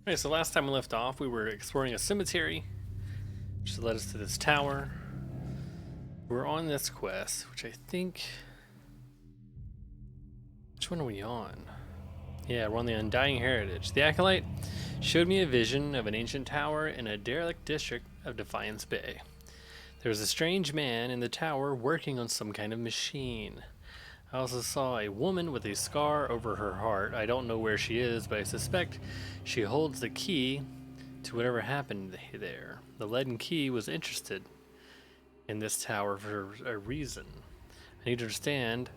Okay, so last time we left off, we were exploring a cemetery, which led us to this tower. We're on this quest, which I think... Which one are we on? Yeah, we're on the Undying Heritage. The Acolyte showed me a vision of an ancient tower in a derelict district of Defiance Bay. There was a strange man in the tower working on some kind of machine. I also saw a woman with a scar over her heart. I don't know where she is, but I suspect she holds the key to whatever happened there. The leaden key was interested in this tower for a reason. I need to understand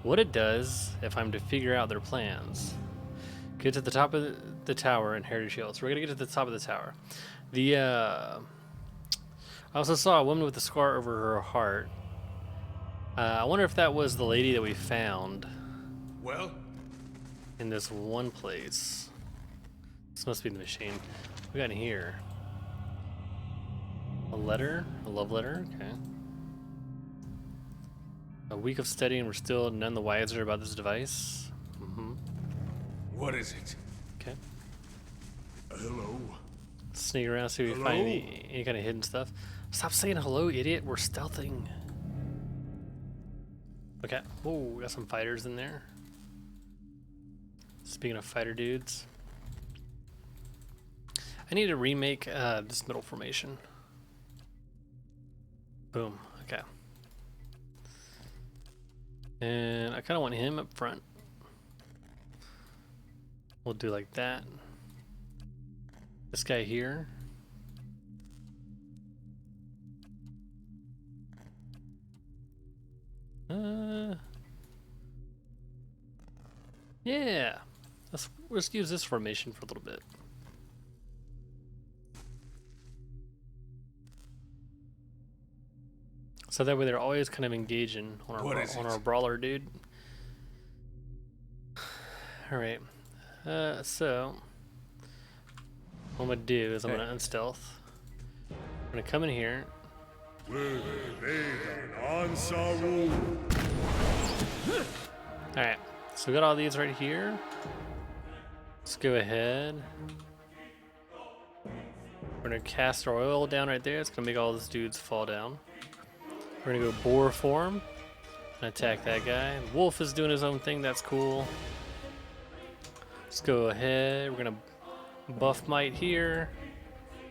what it does if I'm to figure out their plans. Get to the top of the tower and Heritage Hill. So we're gonna get to the top of the tower. I also saw a woman with a scar over her heart. I wonder if that was the lady that we found. Well, in this one place. This must be the machine. What we got in here? A letter? A love letter? Okay. A week of studying, we're still none the wiser about this device. what is it? Okay. Hello? Sneak around, see if we find any kind of hidden stuff. Stop saying hello, idiot. We're stealthing. Okay. Whoa, we got some fighters in there. Speaking of fighter dudes, I need to remake this middle formation. Boom. Okay. And I kind of want him up front. We'll do like that. This guy here. Yeah. Let's use this formation for a little bit. So that way they're always kind of engaging on our brawler dude. Alright. So what I'm gonna do is I'm gonna unstealth. I'm gonna come in here. Alright, so we got all these right here. Let's go ahead. We're gonna cast our oil down right there. It's gonna make all these dudes fall down. We're gonna go boar form and attack that guy. Wolf is doing his own thing, that's cool. Let's go ahead. We're gonna buff might here.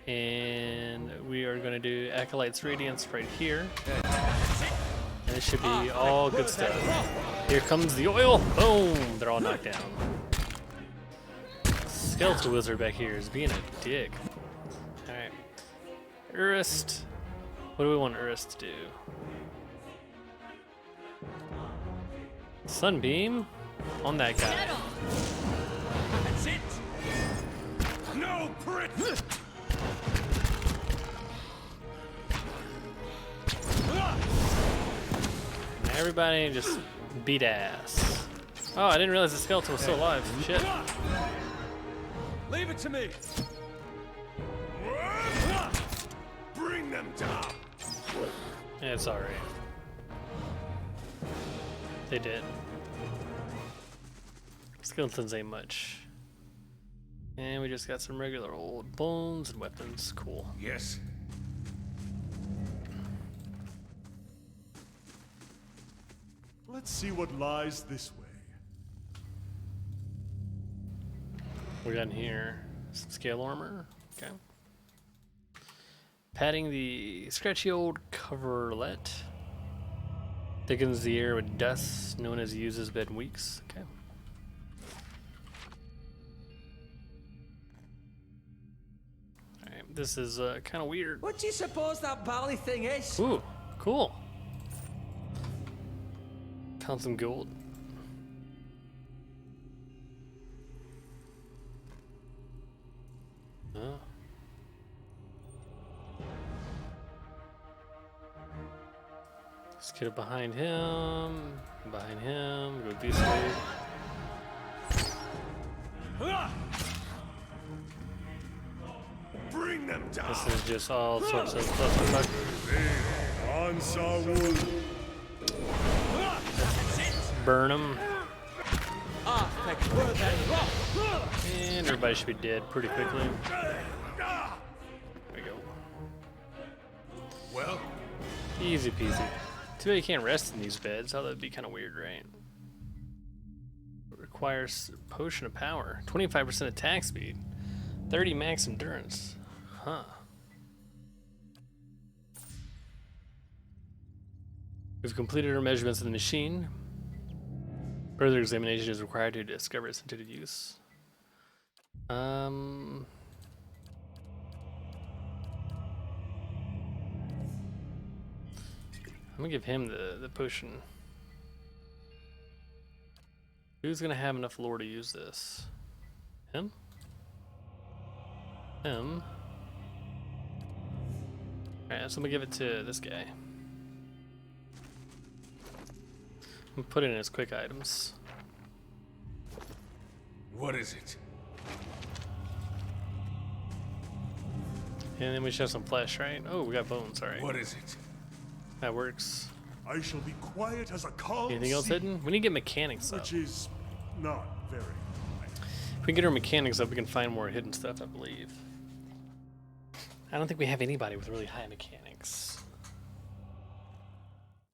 And we are gonna do Acolyte's Radiance right here. And it should be all good stuff. Here comes the oil. Boom! They're all knocked down. Skeletal Wizard back here is being a dick. Alright. Urist. What do we want Urist to do? Sunbeam on that guy. That's it! No prick! Everybody just beat ass. Oh, I didn't realize the skeleton was still alive. Shit. Leave it to me! Bring them down! Yeah, it's alright. They did. Skeletons ain't much. And we just got some regular old bones and weapons. Cool. Yes. Let's see what lies this way. We got in here some scale armor. Okay. Padding the scratchy old coverlet. Thickens the air with dust, known as uses bed weeks. Okay. Alright, this is kind of weird. What do you suppose that bally thing is? Ooh, cool. Found some gold. Oh. Let's get it behind him. Behind him. Go this way. Bring them down! This is just all sorts of clusterfuck. Burn them. And everybody should be dead pretty quickly. There we go. Well, Easy peasy. Too bad you can't rest in these beds. Oh, that'd be kind of weird, right? Requires potion of power. 25% attack speed. 30 max endurance. Huh. We've completed our measurements of the machine. Further examination is required to discover its intended use. I'm gonna give him the potion. Who's gonna have enough lore to use this? Him? Him? Alright, so I'm gonna give it to this guy. I'm gonna put it in his quick items. what is it? And then we should have some flesh, right? Oh, we got bones, alright. What is it? That works. I shall be quiet as a calm Anything else sea, hidden? We need to get mechanics up. which is not very. If we get our mechanics up, we can find more hidden stuff, I believe. I don't think we have anybody with really high mechanics.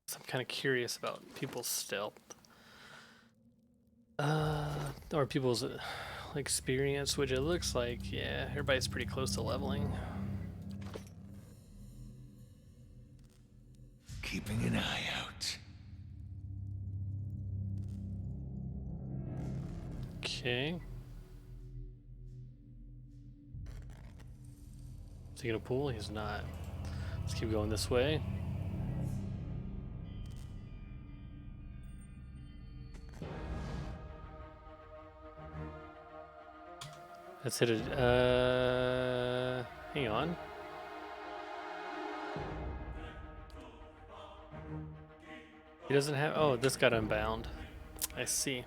So I'm kind of curious about people's stealth. Or people's experience, which it looks like, yeah, everybody's pretty close to leveling. Keeping an eye out. Okay. Is he gonna pull? He's not. Let's keep going this way. Let's hit it. Hang on. He doesn't have. Oh, this got unbound. I see.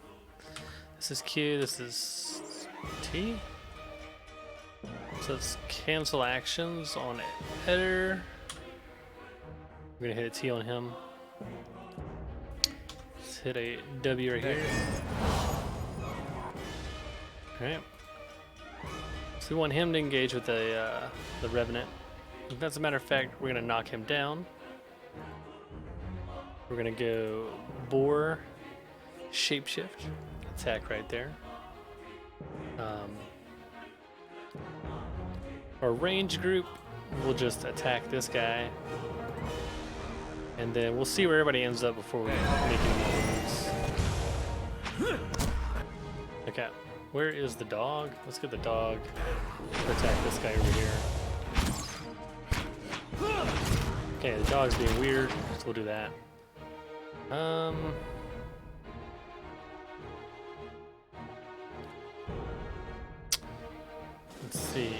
This is Q. This is T. So let's cancel actions on header. We're gonna hit a T on him. Let's hit a W right here. Alright. So we want him to engage with the Revenant. As a matter of fact, we're gonna knock him down. We're gonna go Boar, Shapeshift, attack right there. Our range group will just attack this guy, and then we'll see where everybody ends up before we make any moves. Okay, where is the dog? Let's get the dog to attack this guy over here. Okay, the dog's being weird, so we'll do that. Let's see.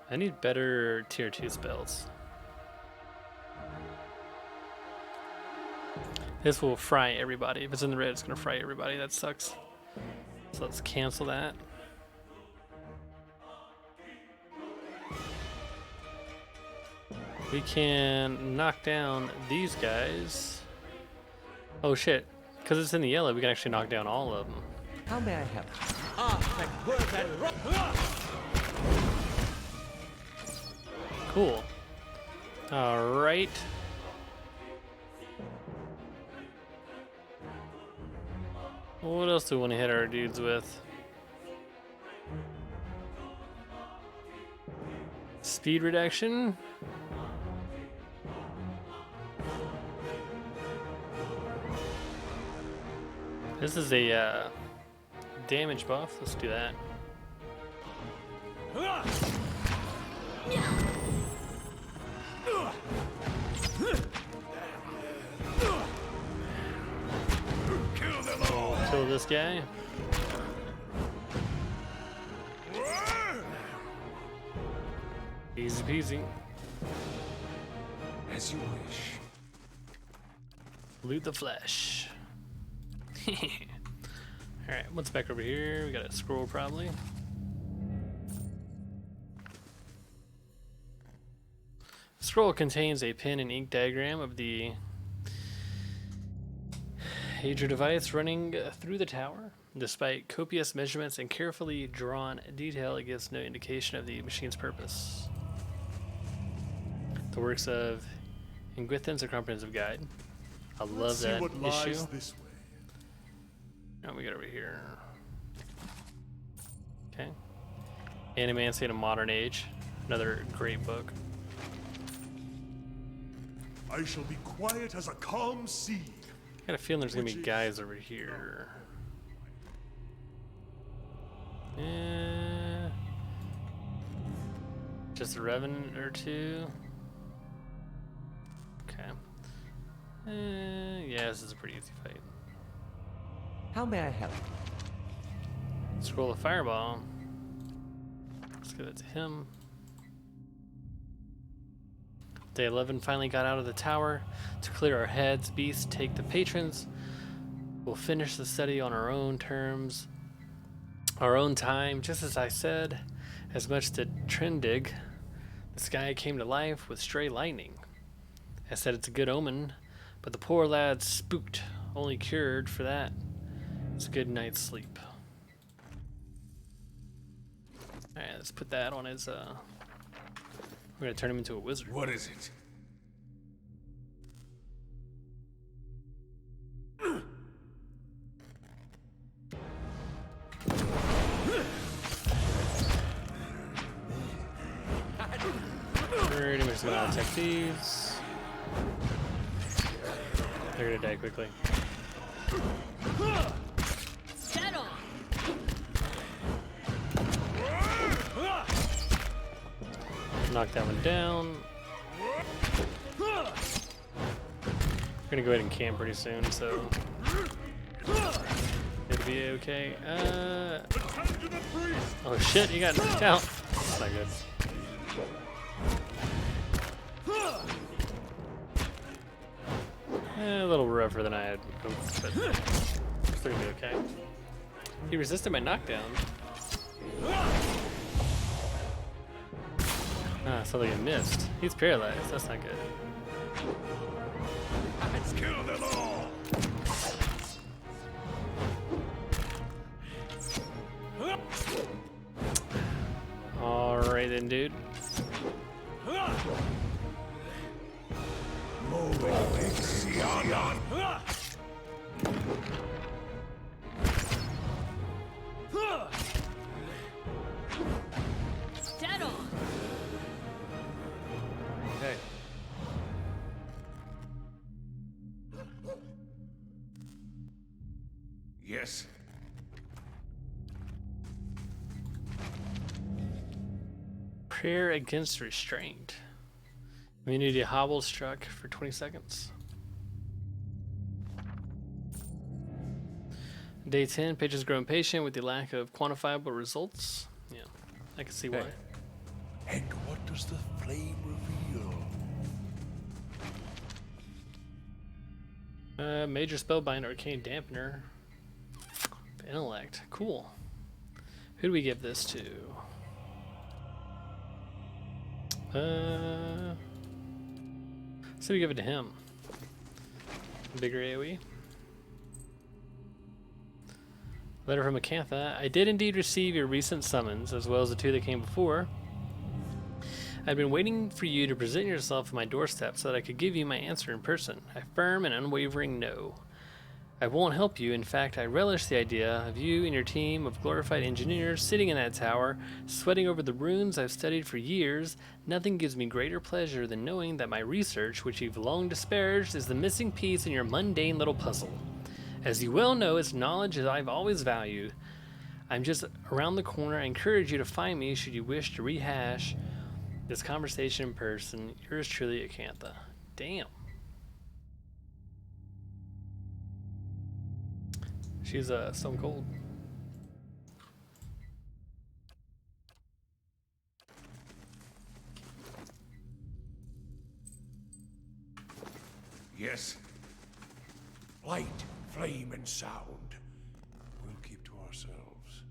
I need better tier 2 spells. This will fry everybody. If it's in the red, it's gonna fry everybody. That sucks. So let's cancel that. We can knock down these guys. Oh shit. Because it's in the yellow, we can actually knock down all of them. How may I help? Cool. Alright. What else do we want to hit our dudes with? Speed reduction. This is a damage buff. Let's do that. Kill this guy. Easy peasy. As you wish. Loot the flesh. Alright, what's back over here? We got a scroll probably. The scroll contains a pen and ink diagram of the Age device running through the tower. Despite copious measurements and carefully drawn detail, it gives no indication of the machine's purpose. The works of Ingwithin's A Comprehensive Guide. I love See that what lies issue. this way. Now we got over here. Okay. Animancy in a Modern Age. Another great book. I shall be quiet as a calm sea. I got a feeling there's gonna be guys over here. Just a revenant or two. Okay. Yeah, this is a pretty easy fight. How may I help? Scroll of Fireball. Let's give it to him. Day 11 finally got out of the tower to clear our heads. Beasts take the patrons. We'll finish the study on our own terms, our own time. Just as I said, as much to Trendig, the sky came to life with stray lightning. I said it's a good omen, but the poor lad's spooked, only cured for that. It's a good night's sleep. Alright, let's put that on his, we're gonna turn him into a wizard. What is it? Pretty much gonna attack these. They're gonna die quickly. Dead on. Knock that one down. We're gonna go ahead and camp pretty soon, so it'll be okay. Oh shit, you got knocked out. That's not good. A little rougher than I had hoped, but it's gonna be okay. He resisted my knockdown. Ah, so like I missed. He's paralyzed. That's not good. Let's kill them all! Alright then, dude. Dead on. Okay. Yes. Prayer against restraint. Immunity hobble struck for 20 seconds. Day 10, pages grow impatient with the lack of quantifiable results. Yeah, I can see why. And what does the flame reveal? Major spellbind, arcane dampener, intellect. Cool. Who do we give this to? So we give it to him. Bigger AoE. Letter from Acantha. I did indeed receive your recent summons, as well as the two that came before. I've been waiting for you to present yourself at my doorstep so that I could give you my answer in person. A firm and unwavering no. I won't help you. In fact, I relish the idea of you and your team of glorified engineers sitting in that tower, sweating over the runes I've studied for years. Nothing gives me greater pleasure than knowing that my research, which you've long disparaged, is the missing piece in your mundane little puzzle. As you well know, it's knowledge that I've always valued. I'm just around the corner. I encourage you to find me should you wish to rehash this conversation in person. Yours truly, Acantha. Damn. She's stone cold. Yes. Light, flame, and sound. We'll keep to ourselves.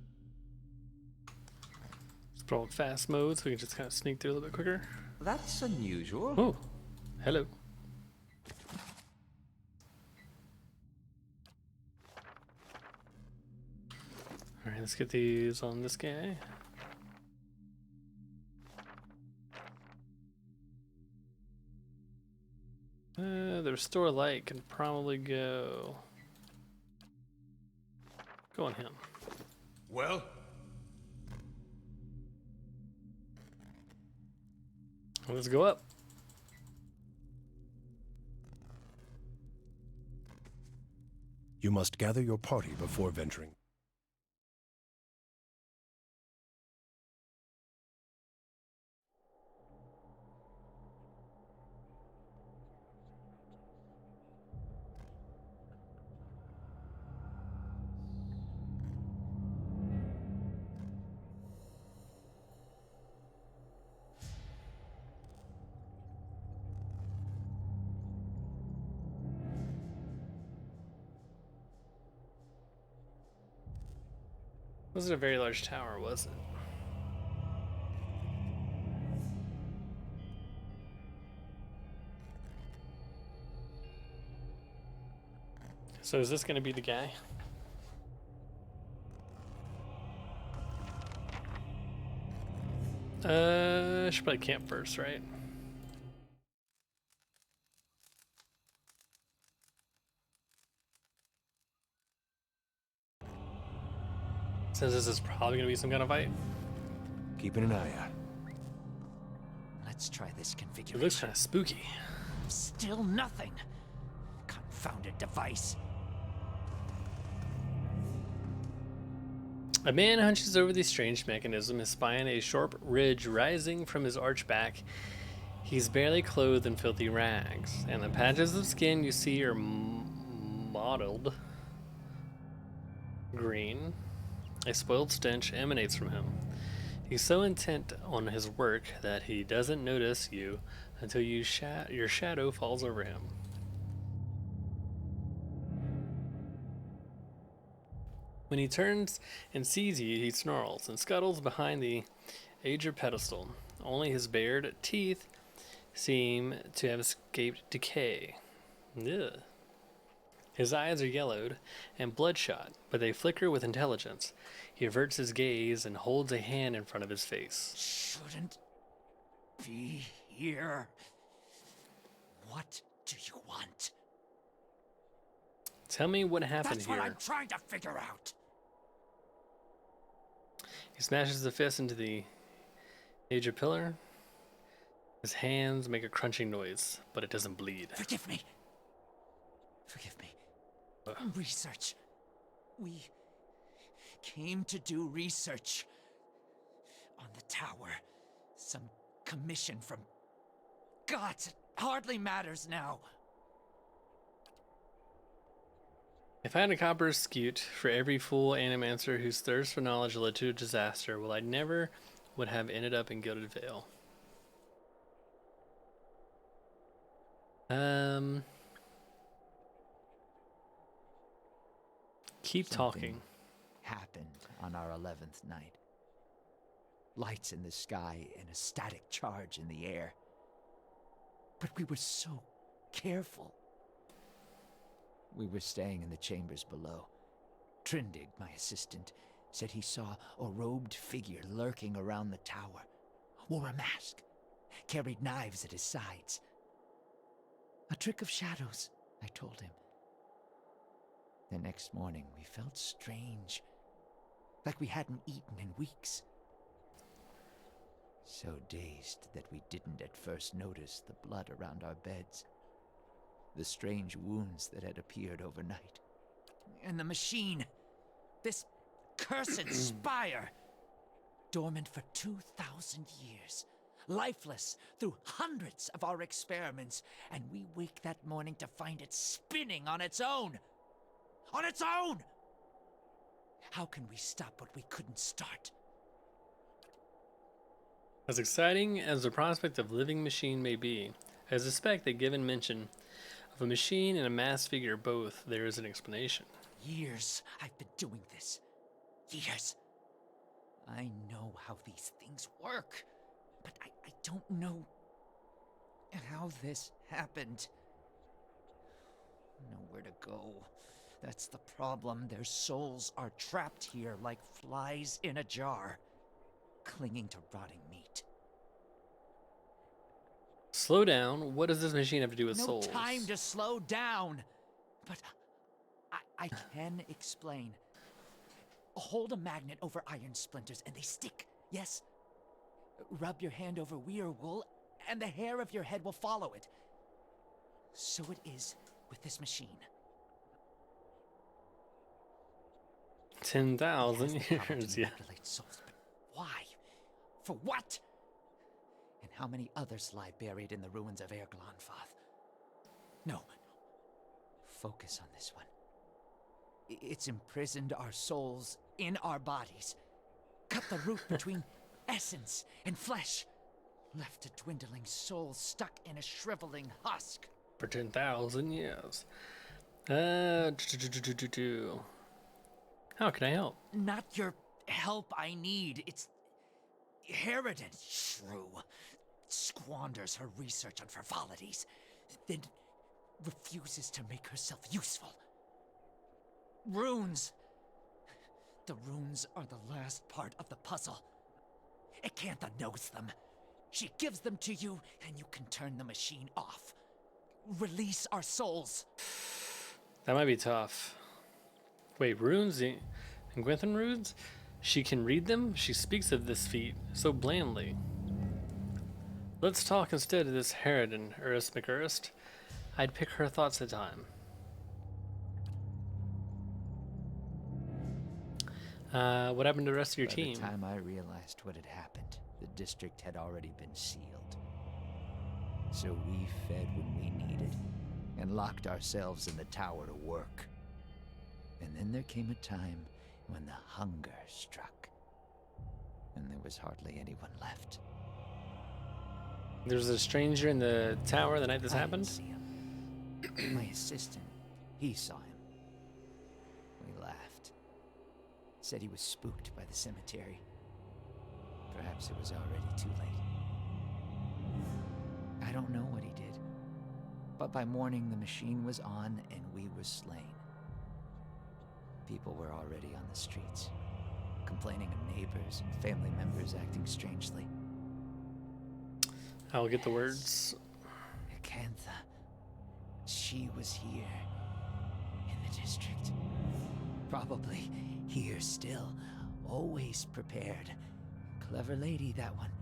Let's put on fast mode so we can just kind of sneak through a little bit quicker. That's unusual. Oh, hello. let's get these on this guy. The restore light can probably go on him. Well, Let's go up. You must gather your party before venturing. Wasn't a very large tower, was it? So is this going to be the guy? I should probably camp first, right? Since this is probably going to be some kind of fight. Keeping an eye out. Let's try this It configuration. looks kind of spooky. Still nothing. Confounded device. A man hunches over the strange mechanism, espying a sharp ridge rising from his arched back. He's barely clothed in filthy rags, and the patches of skin you see are mottled green. A spoiled stench emanates from him. He's so intent on his work that he doesn't notice you until your shadow falls over him. When he turns and sees you, he snarls and scuttles behind the aged pedestal. Only his bared teeth seem to have escaped decay. Ugh. His eyes are yellowed and bloodshot, but they flicker with intelligence. He averts his gaze and holds a hand in front of his face. Shouldn't be here. What do you want? Tell me what happened That's here. what I'm trying to figure out. He smashes the fist into the aged pillar. His hands make a crunching noise, but it doesn't bleed. Forgive me. Forgive me. Research. We came to do research on the tower. Some commission from gods. It hardly matters now. If I had a copper skewed for every fool animancer whose thirst for knowledge led to a disaster, well, I never would have ended up in Gilded Vale. Keep talking. Happened on our 11th night. Lights in the sky and a static charge in the air. But we were so careful. We were staying in the chambers below. Trindig, my assistant, said he saw a robed figure lurking around the tower. Wore a mask. Carried knives at his sides. A trick of shadows, I told him. The next morning, we felt strange. Like we hadn't eaten in weeks. So dazed that we didn't at first notice the blood around our beds. The strange wounds that had appeared overnight. And the machine. This cursed spire. Dormant for 2,000 years. Lifeless through hundreds of our experiments. And we wake that morning to find it spinning on its own. On its own! How can we stop what we couldn't start? As exciting as the prospect of living machine may be, I suspect that given mention of a machine and a masked figure both, there is an explanation. Years I've been doing this. Years. I know how these things work, but I don't know how this happened. Nowhere to go. That's the problem. Their souls are trapped here like flies in a jar, clinging to rotting meat. Slow down. What does this machine have to do with No souls? time to slow down. But I can explain. Hold a magnet over iron splinters and they stick, yes? Rub your hand over weir wool and the hair of your head will follow it. So it is with this machine. 10,000 It has the power to years, yeah. manipulate souls, but why? For what? And how many others lie buried in the ruins of Erglonfath? No. Focus on this one. It's imprisoned our souls in our bodies. Cut the root between essence and flesh. Left a dwindling soul stuck in a shriveling husk. For 10,000 years. How can I help? Not your help I need. It's Harridan, shrew. Squanders her research on frivolities, then refuses to make herself useful. Runes. The runes are the last part of the puzzle. Acantha knows them. She gives them to you, and you can turn the machine off. Release our souls. That might be tough. Wait, runes? And Gwenthan runes? She can read them? She speaks of this feat so blandly. Let's talk instead of this Harridan, Urist McUrist. I'd pick her thoughts a time. What happened to the rest of your team? By the time I realized what had happened, the district had already been sealed. So we fed when we needed, and locked ourselves in the tower to work. And then there came a time when the hunger struck, and there was hardly anyone left. There was a stranger in the tower the night this I happened? didn't see him. My assistant, he saw him. We laughed. Said he was spooked by the cemetery. Perhaps it was already too late. I don't know what he did, but by morning the machine was on and we were slain. People were already on the streets, complaining of neighbors and family members acting strangely. I'll get the words. Acantha, she was here, in the district. Probably here still, always prepared. Clever lady, that one.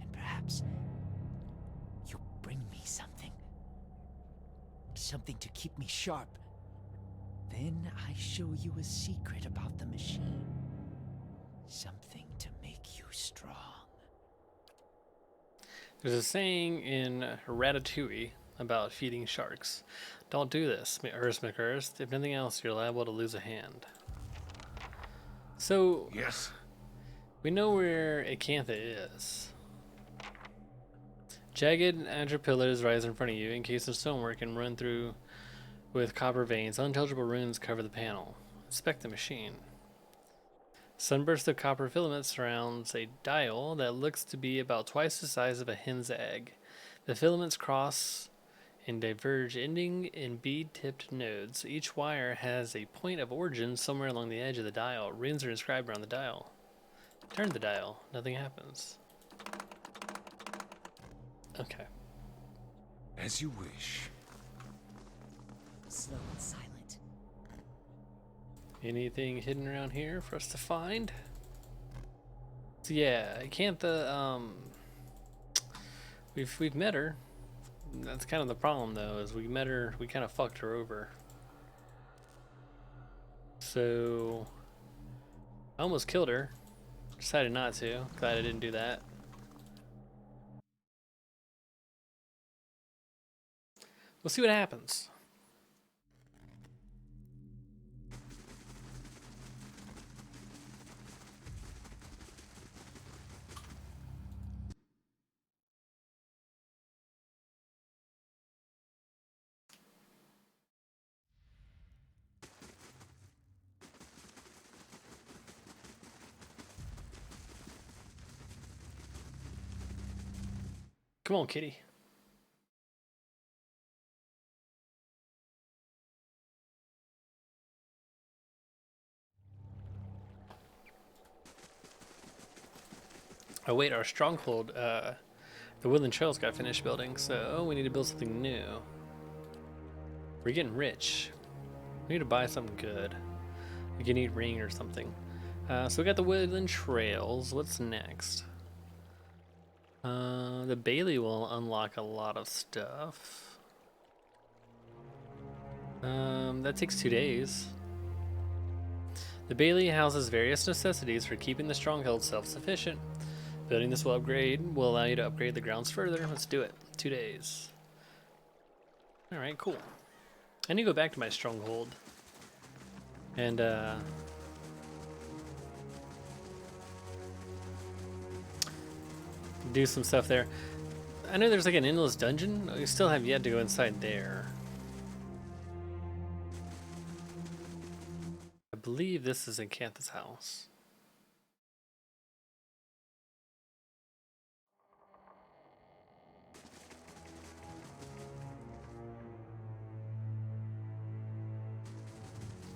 And perhaps you'll bring me something. Something to keep me sharp. Then I show you a secret about the machine. Something to make you strong. There's a saying in Ratatouille about feeding sharks. Don't do this, Urist McUrist. If nothing else, you're liable to lose a hand. So, Yes. we know where Acantha is. Jagged azure pillars rise in front of you, encased in stonework and run through with copper veins. Unintelligible runes cover the panel. Inspect the machine. Sunburst of copper filament surrounds a dial that looks to be about twice the size of a hen's egg. The filaments cross and diverge, ending in bead-tipped nodes. Each wire has a point of origin somewhere along the edge of the dial. Runes are inscribed around the dial. Turn the dial. Nothing happens. Okay. As you wish. Slow and silent. Anything hidden around here for us to find? So yeah, Acantha, we've met her. That's kind of the problem though, is we met her, we kind of fucked her over. So I almost killed her. Decided not to. Glad I didn't do that. We'll see what happens. Come on, kitty. Oh wait, our stronghold, the Woodland Trails got finished building, so we need to build something new. We're getting rich. We need to buy something good. We can eat ring or something. So we got the Woodland Trails. What's next? The Bailey will unlock a lot of stuff. That takes 2 days. The Bailey houses various necessities for keeping the stronghold self-sufficient. Building this will allow you to upgrade the grounds further. Let's do it. 2 days. Alright, cool. I need to go back to my stronghold. And, do some stuff there. I know there's like an endless dungeon. We still have yet to go inside there. I believe this is Acantha's house.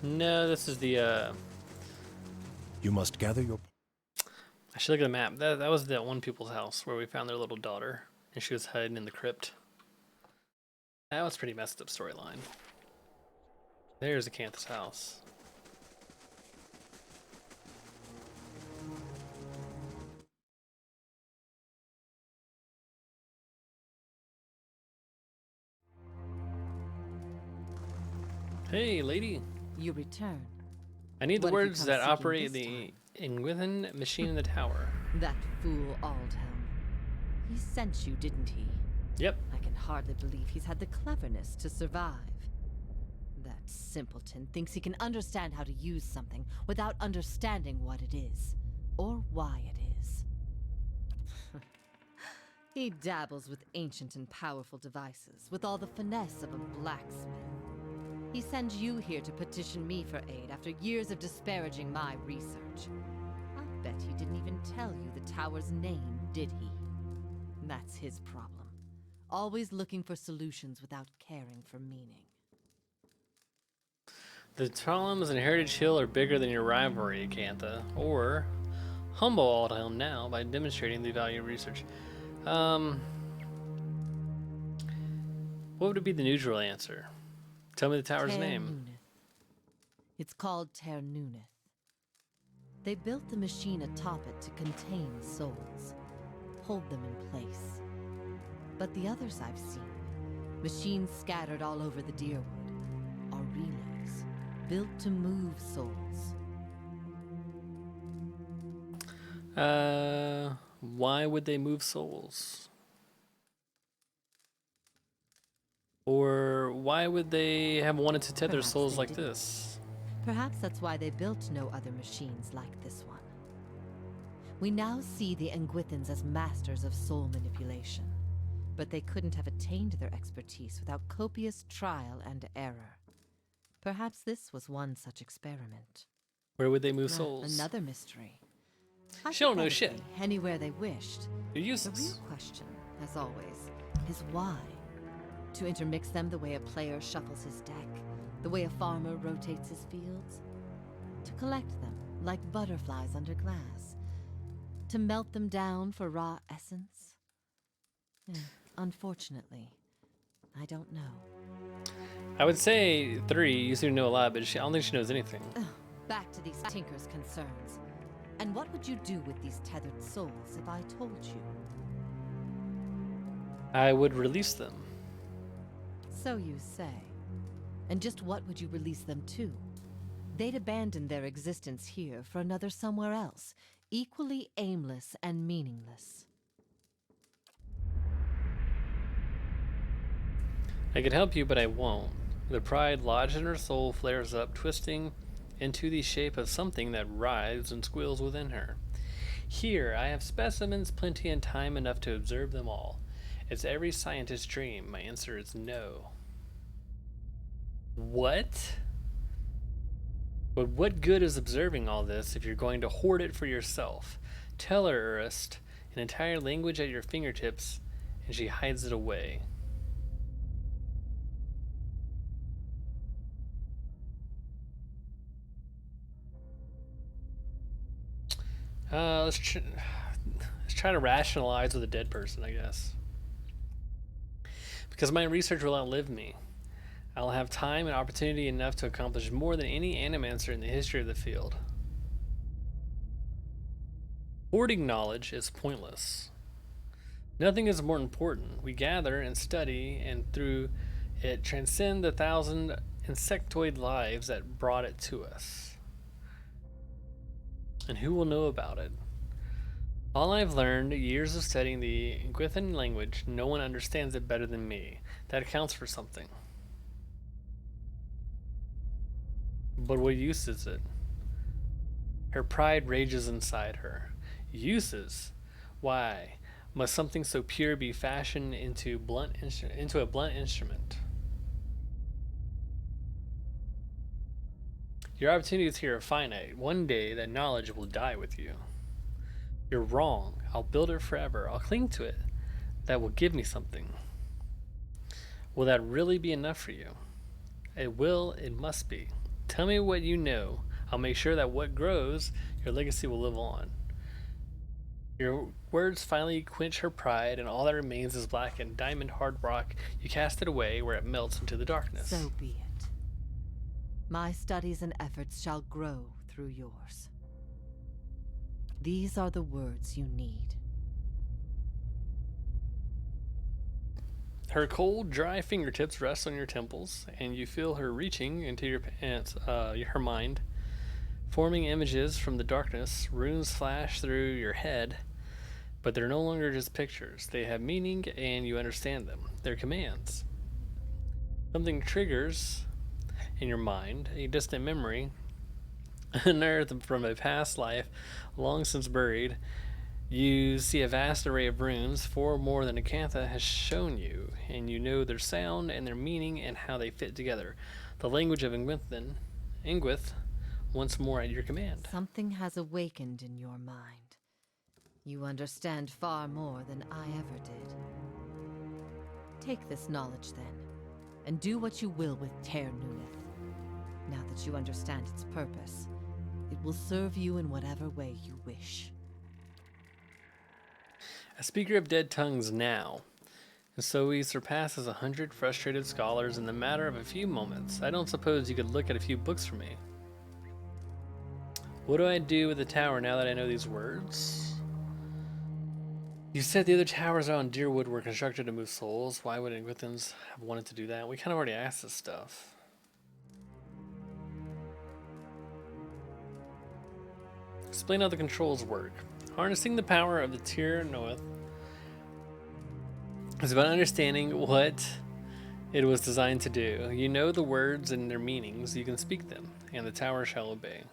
No, this is the, You must gather your... I should look at the map. That was that one people's house where we found their little daughter, and she was hiding in the crypt. That was a pretty messed up storyline. There's Acantha's house. Hey, lady. You return. I need the What have you words come that seeking operate this the Ingwithan machine in the tower. That fool Aldhelm. He sent you, didn't he? Yep. I can hardly believe he's had the cleverness to survive. That simpleton thinks he can understand how to use something without understanding what it is, or why it is. He dabbles with ancient and powerful devices, with all the finesse of a blacksmith. He sends you here to petition me for aid after years of disparaging my research. I'll bet he didn't even tell you the tower's name, did he? That's his problem. Always looking for solutions without caring for meaning. The Talums and Heritage Hill are bigger than your rivalry, Acantha. Or humble Aldhelm now by demonstrating the value of research. What would be the neutral answer? Tell me the tower's name. It's called Ternuneth. They built the machine atop it to contain souls, hold them in place. But the others I've seen, machines scattered all over the Deerwood, are relays built to move souls. Why would they move souls? Or why would they have wanted to tether Perhaps souls they like didn't. this? Perhaps that's why they built no other machines like this one. We now see the Engwithans as masters of soul manipulation, but they couldn't have attained their expertise without copious trial and error. Perhaps this was one such experiment. Where would they move souls? Another mystery. She don't know shit. Hypothetically, anywhere they wished. They're The useless. real question, as always, is why? To intermix them the way a player shuffles his deck, the way a farmer rotates his fields? To collect them like butterflies under glass? To melt them down for raw essence? Unfortunately, I don't know. I would say 3. You seem to know a lot, but I don't think she knows anything. Back to these Tinker's concerns. And what would you do with these tethered souls if I told you? I would release them. So you say. And just what would you release them to? They'd abandon their existence here for another somewhere else, equally aimless and meaningless. I could help you, but I won't. The pride lodged in her soul flares up, twisting into the shape of something that writhes and squeals within her. Here, I have specimens plenty and time enough to observe them all. It's every scientist's dream. My answer is no. What? But what good is observing all this if you're going to hoard it for yourself? Tell her, Urist, an entire language at your fingertips, and she hides it away. Let's try try to rationalize with a dead person, I guess. Because my research will outlive me. I'll have time and opportunity enough to accomplish more than any animancer in the history of the field. Hoarding knowledge is pointless. Nothing is more important. We gather and study, and through it transcend the 1,000 insectoid lives that brought it to us. And who will know about it? All I've learned, years of studying the Ingwithan language, no one understands it better than me. That counts for something. But what use is it? Her pride rages inside her. Uses? Why must something so pure be fashioned into a blunt instrument? Your opportunities here are finite. One day that knowledge will die with you. You're wrong. I'll build it forever. I'll cling to it. That will give me something. Will that really be enough for you? It will. It must be. Tell me what you know. I'll make sure that what grows, your legacy will live on. Your words finally quench her pride, and all that remains is black and diamond hard rock. You cast it away where it melts into the darkness. So be it. My studies and efforts shall grow through yours. These are the words you need. Her cold, dry fingertips rest on your temples, and you feel her reaching into your pants, her mind, forming images from the darkness. Runes flash through your head, but they're no longer just pictures. They have meaning, and you understand them. They're commands. Something triggers in your mind, a distant memory, unearthed from a past life long since buried. You see a vast array of runes, 4 more than Acantha has shown you, and you know their sound and their meaning and how they fit together. The language of Ingwith, once more at your command. Something has awakened in your mind. You understand far more than I ever did. Take this knowledge then, and do what you will with Ter Nunith. Now that you understand its purpose, it will serve you in whatever way you wish. A speaker of dead tongues now, and so he surpasses 100 frustrated scholars in the matter of a few moments. I don't suppose you could look at a few books for me. What do I do with the tower now that I know these words? You said the other towers out in Deerwood were constructed to move souls. Why would Ingwithans have wanted to do that? We kind of already asked this stuff. Explain how the controls work. Harnessing the power of the Tir Noeth is about understanding what it was designed to do. You know the words and their meanings, you can speak them, and the tower shall obey.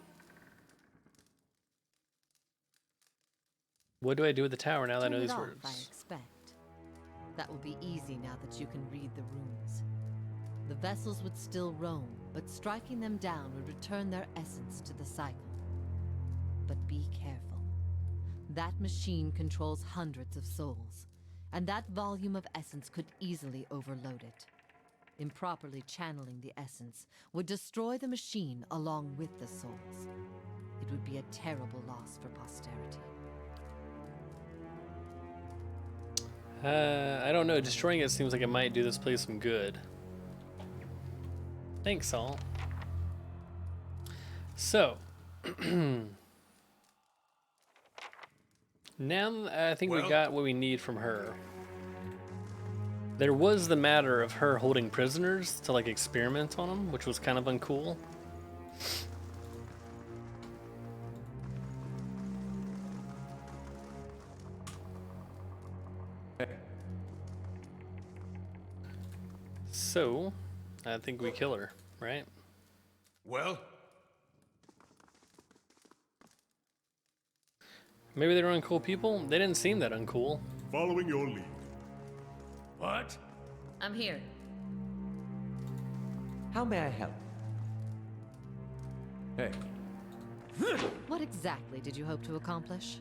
What do I do with the tower now that I know these words? I expect. That will be easy now that you can read the runes. The vessels would still roam, but striking them down would return their essence to the cycle. But be careful. That machine controls hundreds of souls, and that volume of essence could easily overload it. Improperly channeling the essence would destroy the machine along with the souls. It would be a terrible loss for posterity. I don't know. Destroying it seems like it might do this place some good. Thanks, Saul. So, now I think we got what we need from her. There was the matter of her holding prisoners to like experiment on them, which was kind of uncool. So, I think we kill her, right? Well? Maybe they were uncool people? They didn't seem that uncool. Following your lead. What? I'm here. How may I help? Hey. What exactly did you hope to accomplish?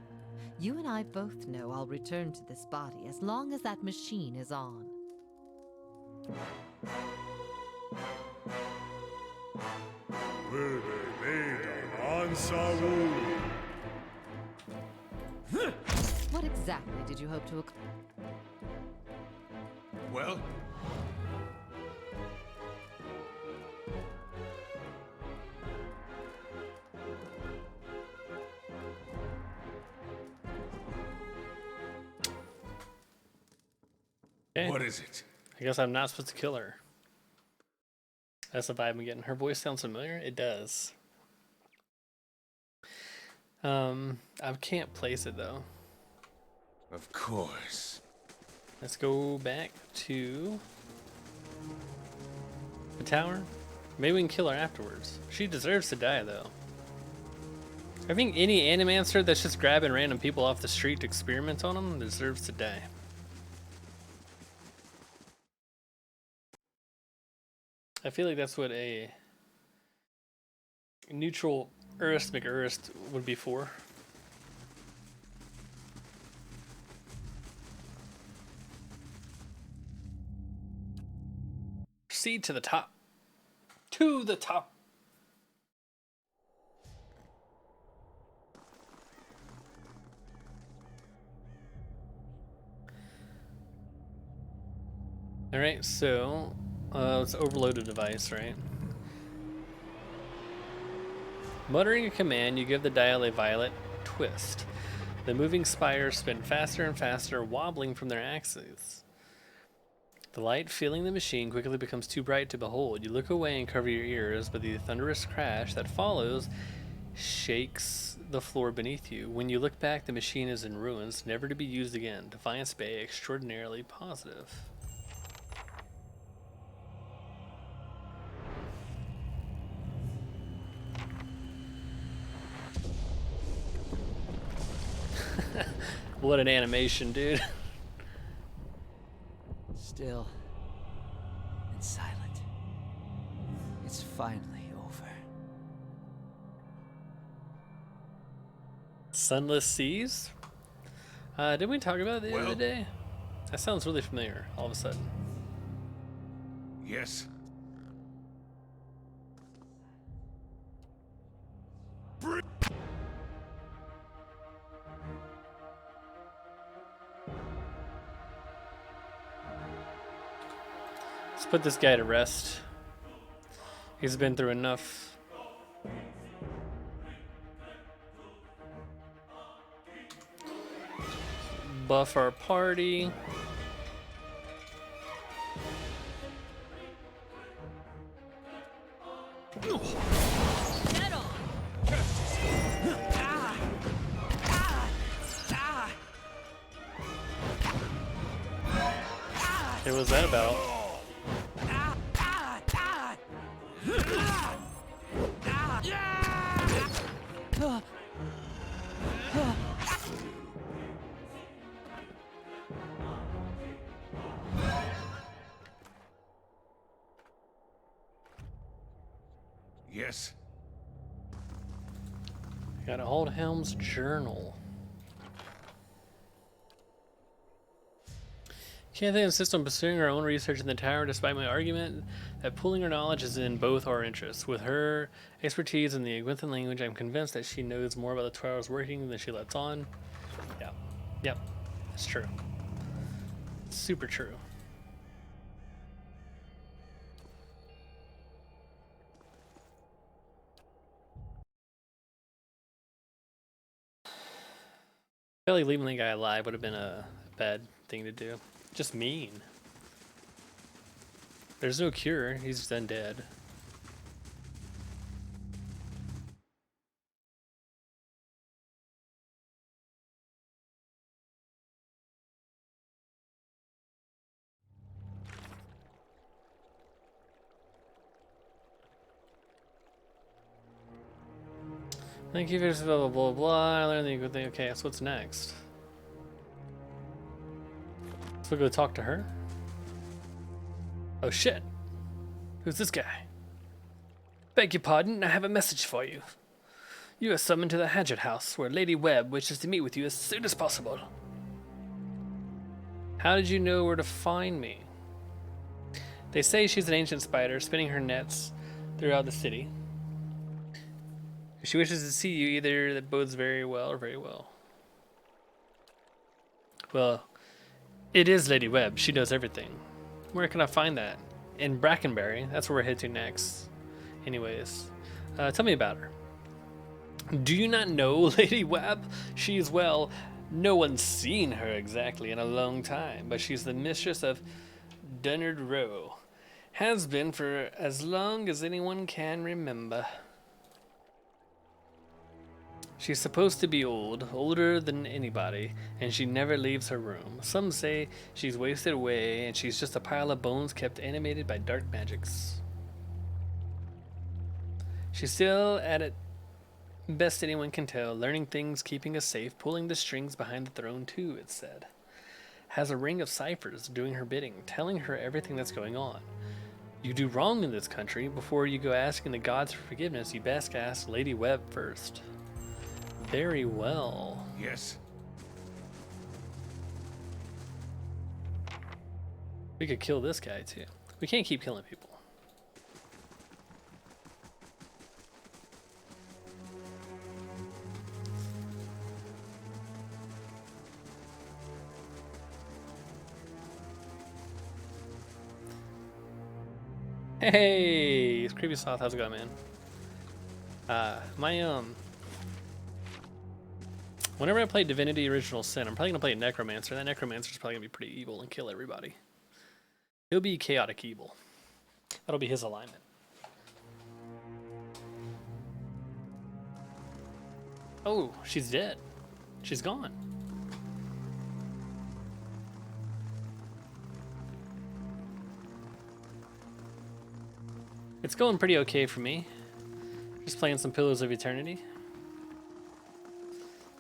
You and I both know I'll return to this body as long as that machine is on. What What exactly did you hope to Well? Okay. What is it? I guess I'm not supposed to kill her. That's the vibe I'm getting. Her voice sounds familiar. It does. I can't place it though. Of course. Let's go back to the tower. Maybe we can kill her afterwards. She deserves to die though. I think any animancer that's just grabbing random people off the street to experiment on them deserves to die. I feel like that's what a neutral Urist McUrist would be for. Proceed to the top. To the top. Alright, so let's overload a device, right? Muttering a command, you give the dial a violet twist. The moving spires spin faster and faster, wobbling from their axes. The light filling the machine quickly becomes too bright to behold. You look away and cover your ears, but the thunderous crash that follows shakes the floor beneath you. When you look back, the machine is in ruins, never to be used again. Defiance Bay, extraordinarily positive. What an animation, dude. Still and silent. It's finally over. Sunless Seas? Didn't we talk about it the other day? That sounds really familiar all of a sudden. Yes. Let's put this guy to rest. He's been through enough. Buff our party. Hey, what's that about? Yes. Got a hold Helm's journal. Can't they insist on pursuing our own research in the tower despite my argument that pooling our knowledge is in both our interests? With her expertise in the Gwenthan language, I'm convinced that she knows more about the tower's working than she lets on. Yeah. Yep. It's true. Super true. I feel like leaving the guy alive would have been a bad thing to do. Just mean. There's no cure. He's then dead. Thank you for blah blah blah blah. I learned the good thing. Okay, so what's next? So we go talk to her. Oh shit. Who's this guy? Beg your pardon, I have a message for you. You are summoned to the Hadget House, where Lady Webb wishes to meet with you as soon as possible. How did you know where to find me? They say she's an ancient spider, spinning her nets throughout the city. If she wishes to see you, either that bodes very well or very well. Well, it is Lady Webb. She knows everything. Where can I find that? In Brackenbury. That's where we're headed to next. Anyways, tell me about her. Do you not know Lady Webb? She's, well, no one's seen her exactly in a long time, but she's the mistress of Dunnard Row. Has been for as long as anyone can remember. She's supposed to be old, older than anybody, and she never leaves her room. Some say she's wasted away and she's just a pile of bones kept animated by dark magics. She's still at it best anyone can tell, learning things, keeping us safe, pulling the strings behind the throne too, it said. Has a ring of ciphers doing her bidding, telling her everything that's going on. You do wrong in this country. Before you go asking the gods for forgiveness, you best ask Lady Webb first. Very well. Yes. We could kill this guy too. We can't keep killing people. Hey, it's Creepy South. How's it going, man? Whenever I play Divinity Original Sin, I'm probably gonna play a Necromancer. That Necromancer's probably gonna be pretty evil and kill everybody. He'll be chaotic evil. That'll be his alignment. Oh, she's dead. She's gone. It's going pretty okay for me. Just playing some Pillars of Eternity.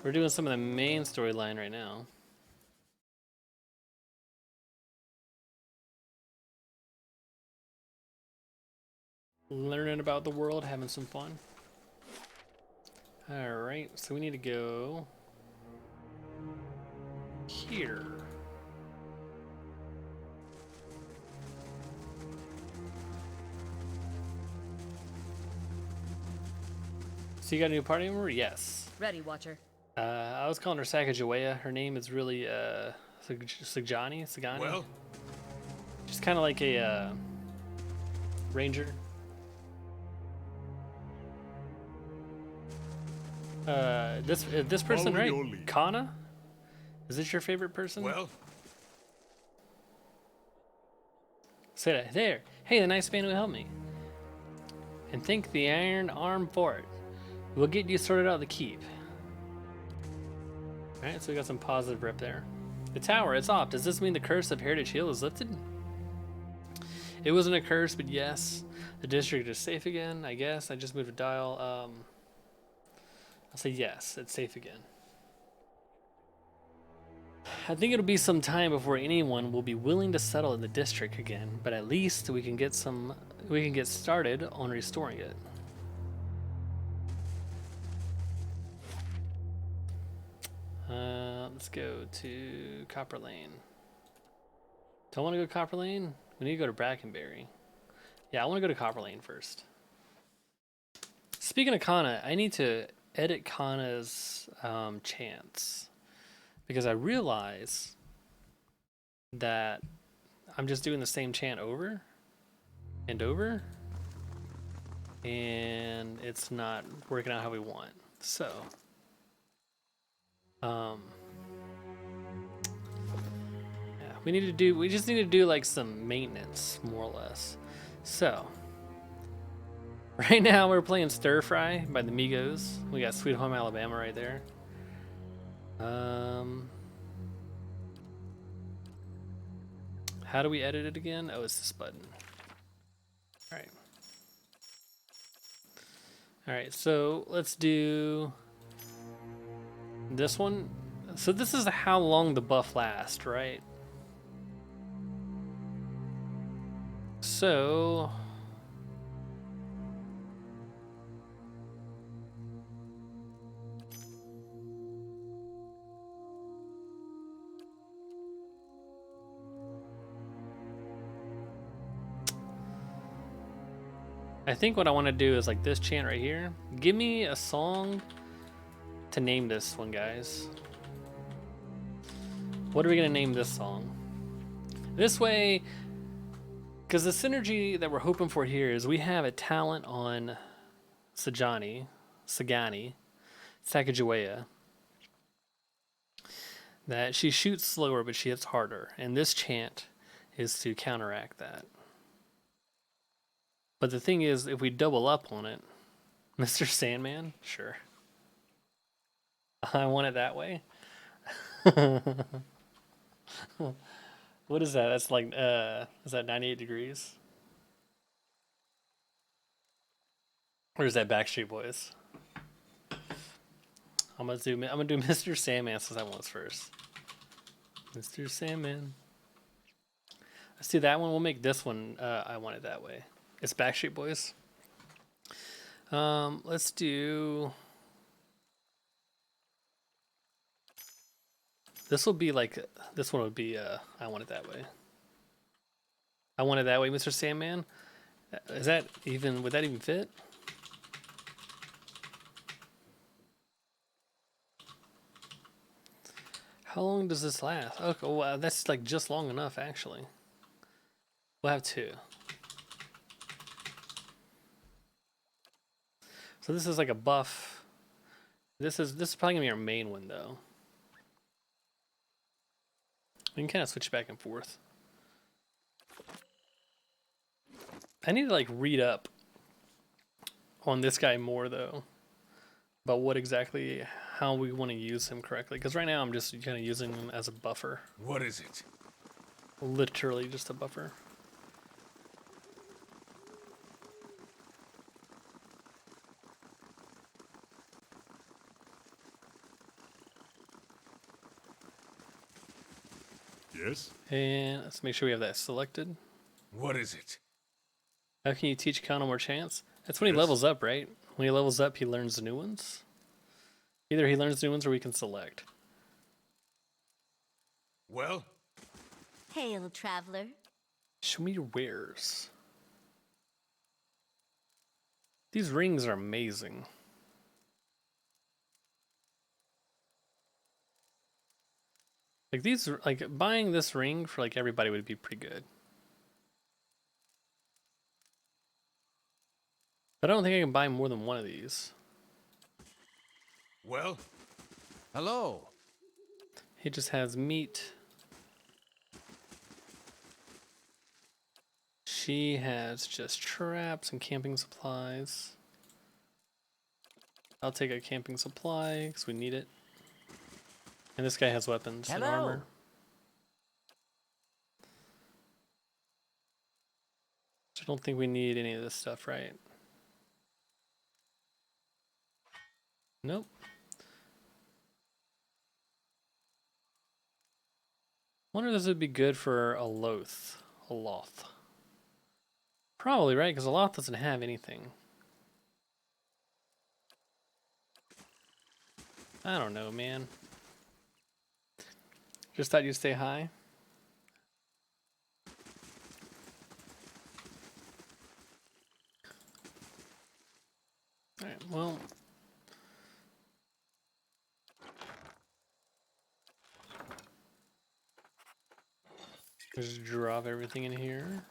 We're doing some of the main storyline right now. Learning about the world, having some fun. Alright, so we need to go here. So you got a new party member? Yes. Ready, Watcher. I was calling her Sacagawea. Her name is really Sagani. Well, She's kind of like a ranger. This person, Follow right? your lead. Kana? Is this your favorite person? well, Say that. There. Hey, the nice man who helped me. And thank the Iron Arm for it. We'll get you sorted out of the keep. Alright, so we got some positive rep there. The tower, it's off. Does this mean the curse of Heritage Hill is lifted? It wasn't a curse, but yes. The district is safe again, I guess. I just moved a dial. I'll say yes, it's safe again. I think it'll be some time before anyone will be willing to settle in the district again, but at least we can get started on restoring it. Let's go to Copper Lane. Don't want to go to Copper Lane? We need to go to Brackenbury. Yeah, I want to go to Copper Lane first. Speaking of Kana, I need to edit Kana's chants. Because I realize that I'm just doing the same chant over and over. And it's not working out how we want. So... yeah, we just need to do like some maintenance, more or less. So, right now we're playing Stir Fry by the Migos. We got Sweet Home Alabama right there. How do we edit it again? Oh, it's this button. Alright. Alright, so let's do this one. So this is how long the buff lasts, right? So I think what I want to do is like this chant right here. Give me a song to name this one, guys. What are we gonna name this song? This way, because the synergy that we're hoping for here is we have a talent on Sagani, Sacagawea, that she shoots slower but she hits harder, and this chant is to counteract that. But the thing is, if we double up on it, Mr. Sandman, sure. I want it that way. What is that? That's like, is that 98 degrees? Or is that Backstreet Boys? I'm gonna do Mr. Sandman since I was first. Mr. Sandman. Let's do that one. We'll make this one. I want it that way. It's Backstreet Boys. Let's do. This will be like. This one would be. I want it that way. I want it that way, Mr. Sandman. Is that even? Would that even fit? How long does this last? Okay, well, that's like just long enough, actually. We'll have 2. So this is like a buff. This is probably gonna be our main one, though. We can kind of switch back and forth. I need to like read up on this guy more, though, about what exactly, how we want to use him correctly. Because right now I'm just kind of using him as a buffer. What is it? Literally just a buffer. Yes? And let's make sure we have that selected. What is it? How can you teach Kano more chance? That's when he Yes. levels up, right? When he levels up, he learns the new ones. Either he learns new ones or we can select. Well, Hail, traveler. Show me your wares. These rings are amazing. Like these, like buying this ring for like everybody would be pretty good. But I don't think I can buy more than one of these. well, Hello. He just has meat. She has just traps and camping supplies. I'll take a camping supply because we need it. And this guy has weapons and Hello. armor. I don't think we need any of this stuff, right? Nope. Wonder if this would be good for a Loth. Probably, right? Because a Loth doesn't have anything. I don't know, man. Just thought you'd stay high. Alright, well. Just drop everything in here.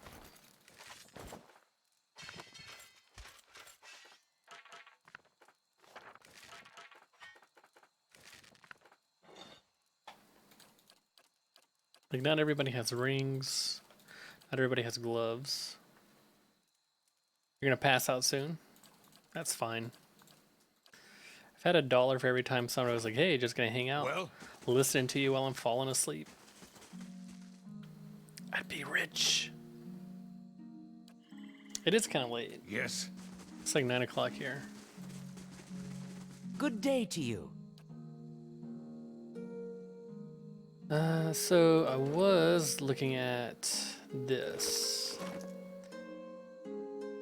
Like, not everybody has rings. Not everybody has gloves. You're gonna pass out soon? That's fine. I've had $1 for every time someone was like, hey, just gonna hang out, well, listening to you while I'm falling asleep. I'd be rich. It is kind of late. yes. It's like 9 o'clock here. Good day to you. So I was looking at this.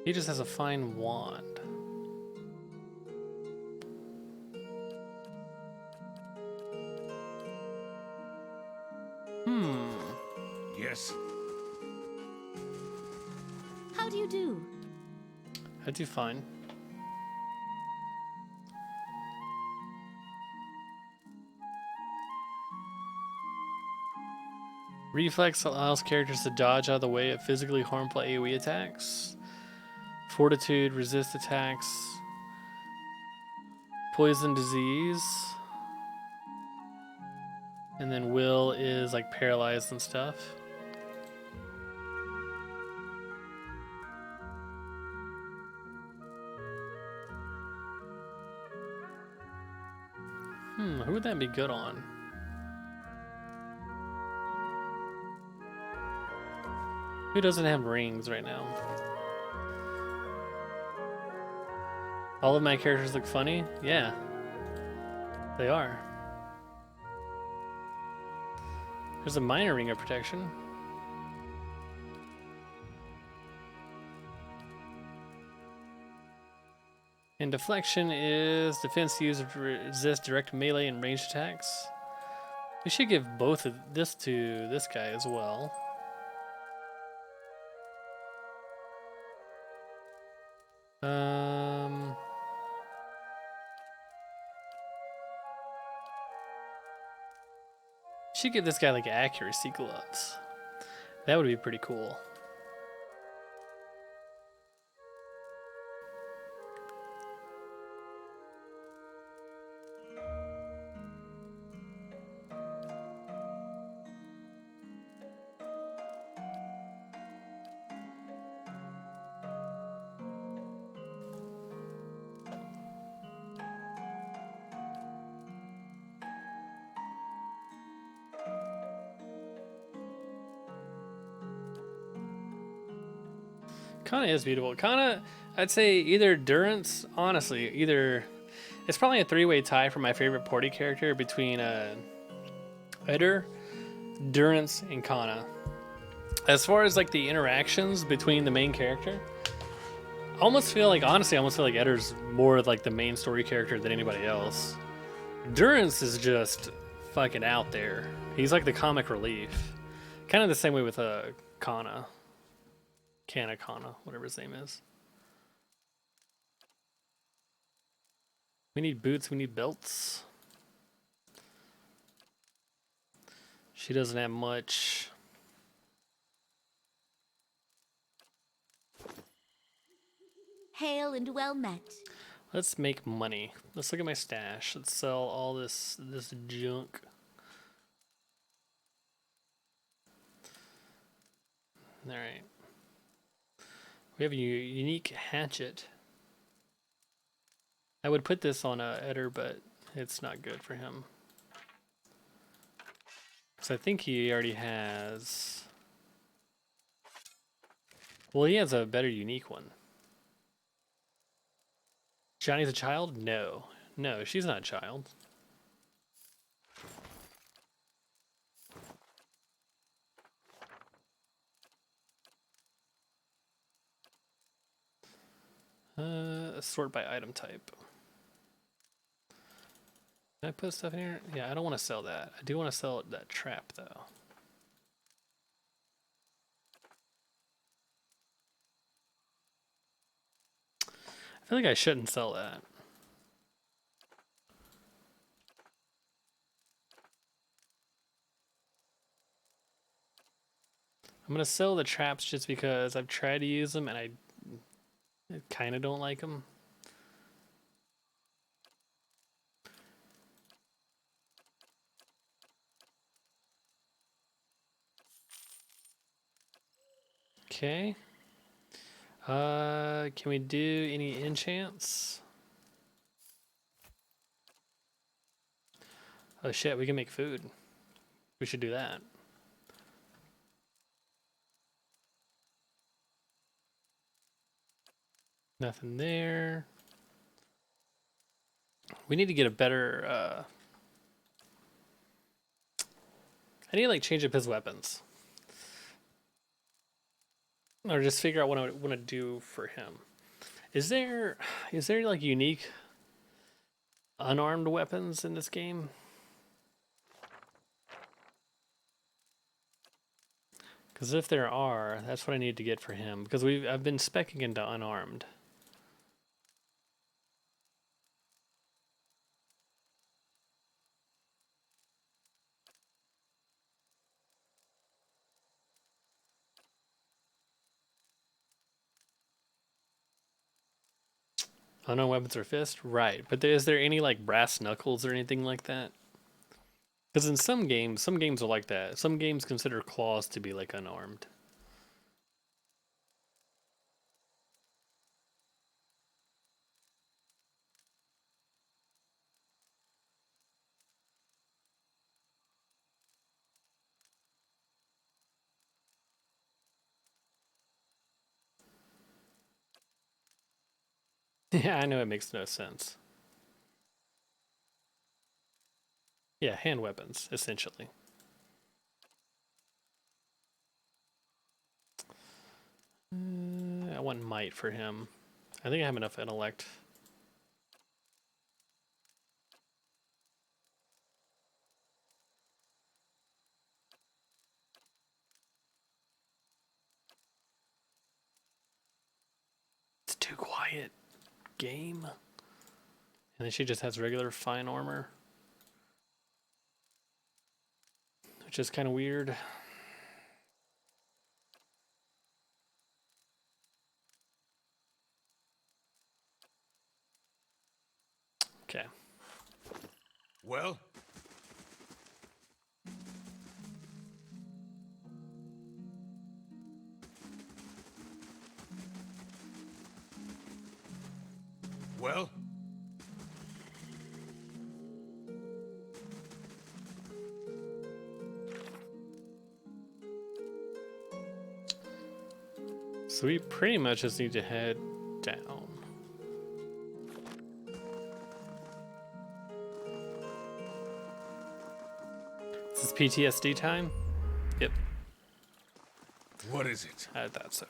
He just has a fine wand. Yes. How do you do? I do fine. Reflex allows characters to dodge out of the way of physically harmful AoE attacks. Fortitude, resist attacks. Poison disease. And then will is like paralyzed and stuff. Who would that be good on? Who doesn't have rings right now? All of my characters look funny? Yeah. They are. There's a minor ring of protection. And deflection is defense used to resist direct melee and ranged attacks. We should give both of this to this guy as well. Should give this guy like accuracy gloves. That would be pretty cool. Kana is beautiful. Kana, I'd say either Durance, honestly, either it's probably a three-way tie for my favorite party character between Eder, Durance, and Kana. As far as like the interactions between the main character, I almost feel like Eder's more like the main story character than anybody else. Durance is just fucking out there. He's like the comic relief. Kind of the same way with Kana. Kana, whatever his name is. We need boots, we need belts. She doesn't have much. Hail and well met. Let's make money. Let's look at my stash. Let's sell all this junk. All right. We have a unique hatchet. I would put this on Eder, but it's not good for him. So I think he already has. Well, he has a better unique one. Johnny's a child? No. No, she's not a child. Sort by item type. Can I put stuff in here? Yeah, I don't want to sell that. I do want to sell that trap, though. I feel like I shouldn't sell that. I'm going to sell the traps just because I've tried to use them and I kind of don't like them. Okay. Can we do any enchants? Oh shit, we can make food. We should do that. Nothing there. We need to get a better I need to like change up his weapons. Or just figure out what I want to do for him. Is there like unique unarmed weapons in this game? Because if there are, that's what I need to get for him. Because I've been speccing into unarmed. Unknown weapons or fist? Right. But is there any like brass knuckles or anything like that? Because in some games are like that. Some games consider claws to be like unarmed. Yeah, I know it makes no sense. Yeah, hand weapons, essentially. I want might for him. I think I have enough intellect. It's too quiet. Game. And then she just has regular fine armor. Which is kind of weird. Okay. Well? Well? So we pretty much just need to head down. Is this PTSD time? Yep, What is it? I thought so.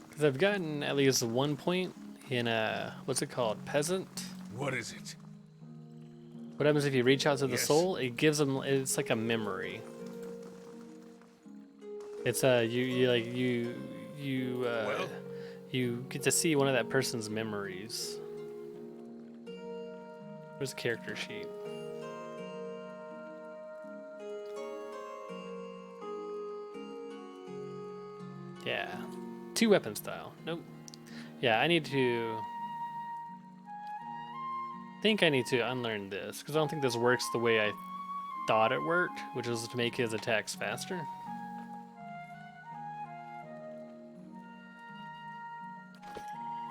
Because I've gotten at least 1 point in what's it called? Peasant? What is it? What happens if you reach out to the Yes. soul? It gives them, it's like a memory. It's you Well? you get to see one of that person's memories. Where's the character sheet? Yeah. 2 weapon style. Nope. Yeah, I need to unlearn this because I don't think this works the way I thought it worked, which was to make his attacks faster.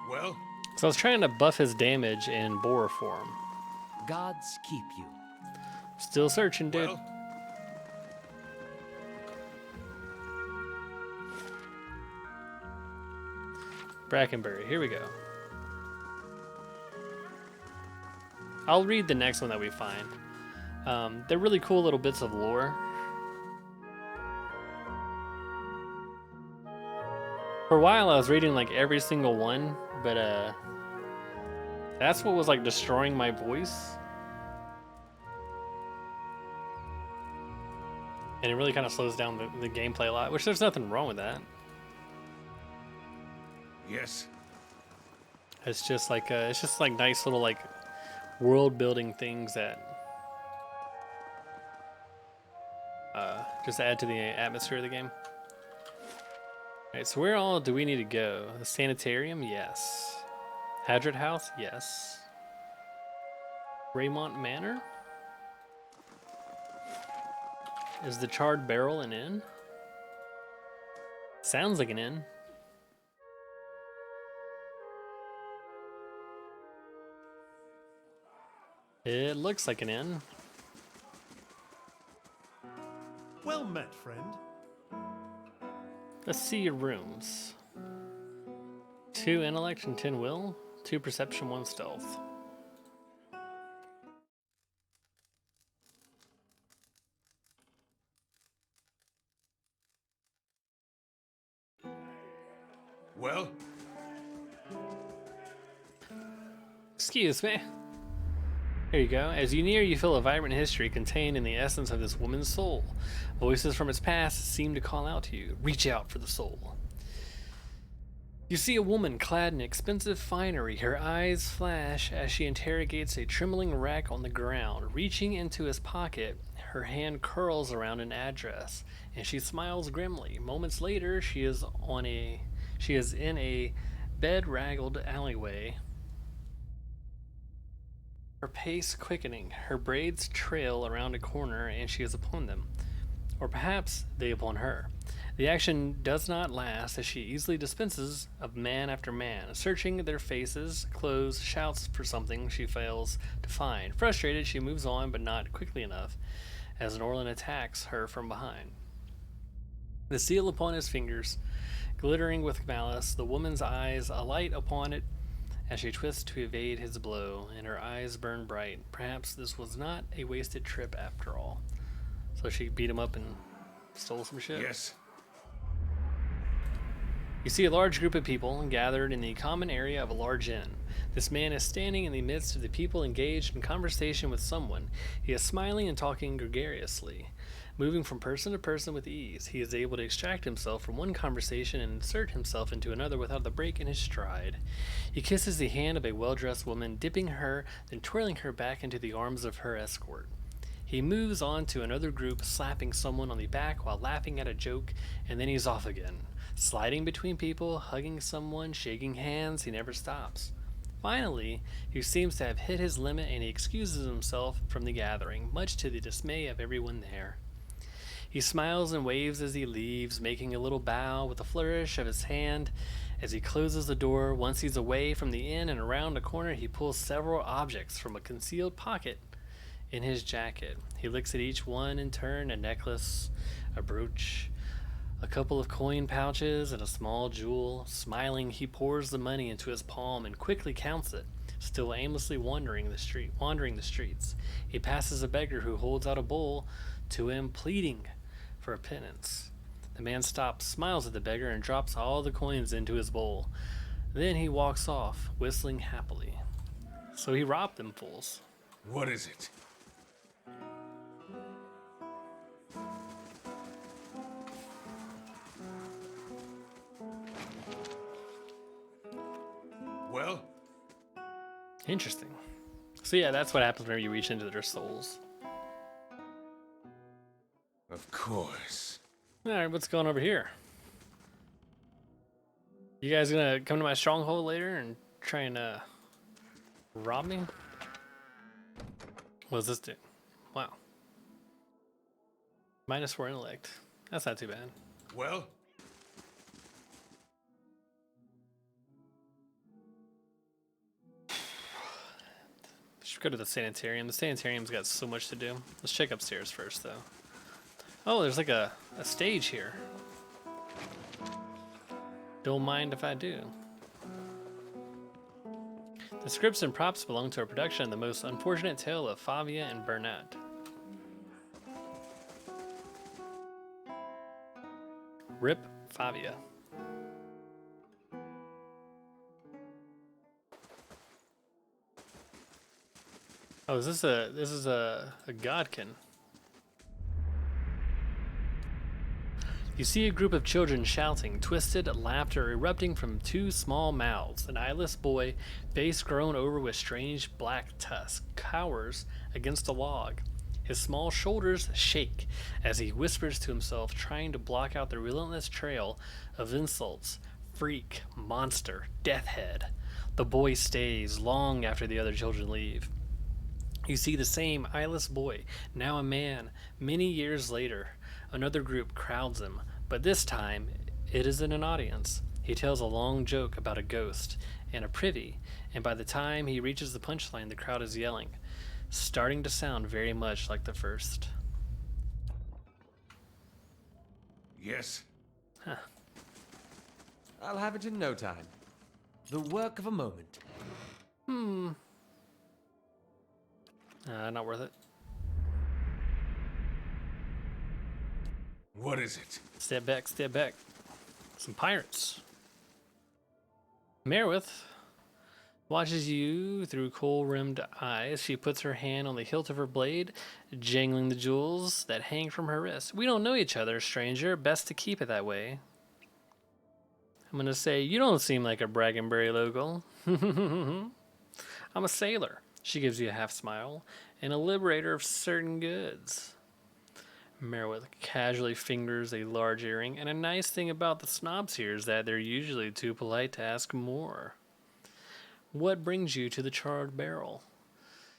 Well? So I was trying to buff his damage in boar form. Gods keep you. Still searching, dude. Well? Brackenberry, here we go. I'll read the next one that we find. They're really cool little bits of lore. For a while I was reading like every single one, but that's what was like destroying my voice. And it really kind of slows down the gameplay a lot, which there's nothing wrong with that. Yes. It's just like nice little like world building things that just add to the atmosphere of the game. Alright, so where all do we need to go? The sanitarium? Yes. Hadrid House? Yes. Raymont Manor? Is the Charred Barrel an inn? Sounds like an inn. It looks like an inn. Well met, friend. Let's see your rooms. 2 intellect and 10 will. 2 perception, 1 stealth. Well? Excuse me. Here you go. As you near, you feel a vibrant history contained in the essence of this woman's soul. Voices from its past seem to call out to you. Reach out for the soul. You see a woman clad in expensive finery. Her eyes flash as she interrogates a trembling wreck on the ground. Reaching into his pocket, Her hand curls around an address, and she smiles grimly. Moments later, she is in a bed-raggled alleyway, her pace quickening. Her braids trail around a corner, and she is upon them. Or perhaps they upon her. The action does not last, as she easily dispenses of man after man, searching their faces, clothes, shouts for something she fails to find. Frustrated, she moves on, but not quickly enough, as Norland attacks her from behind. The seal upon his fingers, glittering with malice, the woman's eyes alight upon it as she twists to evade his blow, and her eyes burn bright. Perhaps this was not a wasted trip after all. So she beat him up and stole some shit? Yes. You see a large group of people gathered in the common area of a large inn. This man is standing in the midst of the people engaged in conversation with someone. He is smiling and talking gregariously. Moving from person to person with ease, he is able to extract himself from one conversation and insert himself into another without a break in his stride. He kisses the hand of a well-dressed woman, dipping her, then twirling her back into the arms of her escort. He moves on to another group, slapping someone on the back while laughing at a joke, and then he's off again. Sliding between people, hugging someone, shaking hands, he never stops. Finally, he seems to have hit his limit and he excuses himself from the gathering, much to the dismay of everyone there. He smiles and waves as he leaves, making a little bow with a flourish of his hand as he closes the door. Once he's away from the inn and around a corner, he pulls several objects from a concealed pocket in his jacket. He looks at each one in turn, a necklace, a brooch, a couple of coin pouches, and a small jewel. Smiling, he pours the money into his palm and quickly counts it, still aimlessly wandering the streets. He passes a beggar who holds out a bowl to him, pleading for a pittance. The man stops, smiles at the beggar, and drops all the coins into his bowl. Then he walks off, whistling happily. So he robbed them fools. What is it? Well? Interesting. So yeah, that's what happens whenever you reach into their souls. Of course. Alright, what's going over here? You guys gonna come to my stronghold later and try and rob me? What does this do? Wow. -4 intellect. That's not too bad. Well? Should go to the sanitarium. The sanitarium's got so much to do. Let's check upstairs first, though. Oh, there's like a stage here. Don't mind if I do. The scripts and props belong to a production of The Most Unfortunate Tale of Favia and Burnett. Rip Favia. Oh, this is a godkin. You see a group of children shouting, twisted laughter erupting from two small mouths. An eyeless boy, face grown over with strange black tusks, cowers against a log. His small shoulders shake as he whispers to himself, trying to block out the relentless trail of insults. Freak, monster, death head. The boy stays long after the other children leave. You see the same eyeless boy, now a man, many years later. Another group crowds him, but this time it isn't an audience. He tells a long joke about a ghost and a privy, and by the time he reaches the punchline, the crowd is yelling, starting to sound very much like the first. Yes? Huh. I'll have it in no time. The work of a moment. Not worth it. What is it? Step back, step back. Some pirates. Merwith watches you through kohl-rimmed eyes. She puts her hand on the hilt of her blade, jangling the jewels that hang from her wrist. We don't know each other, stranger. Best to keep it that way. I'm gonna say, you don't seem like a Bragganbury local. I'm a sailor. She gives you a half smile, and a liberator of certain goods. Merowith casually fingers a large earring, and a nice thing about the snobs here is that they're usually too polite to ask more. What brings you to the Charred Barrel?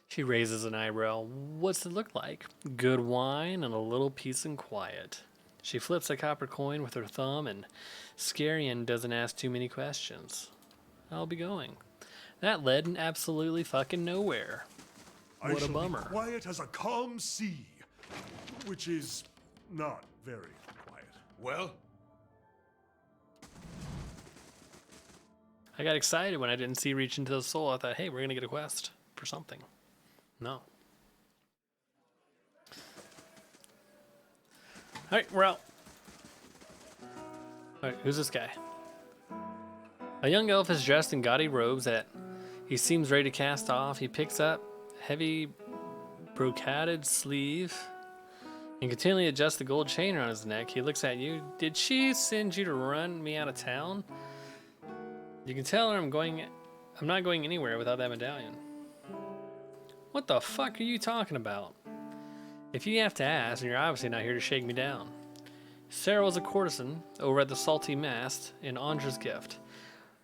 She raises an eyebrow. What's it look like? Good wine and a little peace and quiet. She flips a copper coin with her thumb, and Scarian doesn't ask too many questions. I'll be going. That led absolutely fucking nowhere. I What a shall bummer. be quiet as a calm sea, which is not very quiet. Well, I got excited when I didn't see Reach into the Soul. I thought, hey, we're going to get a quest for something. No. Alright, we're out. Alright, who's this guy? A young elf is dressed in gaudy robes that he seems ready to cast off. He picks up heavy brocaded sleeve and continually adjusts the gold chain around his neck. He looks at you. Did she send you to run me out of town? You can tell her I'm not going anywhere without that medallion. What the fuck are you talking about? If you have to ask, then you're obviously not here to shake me down. Sarah was a courtesan over at the Salty Mast in Andra's gift.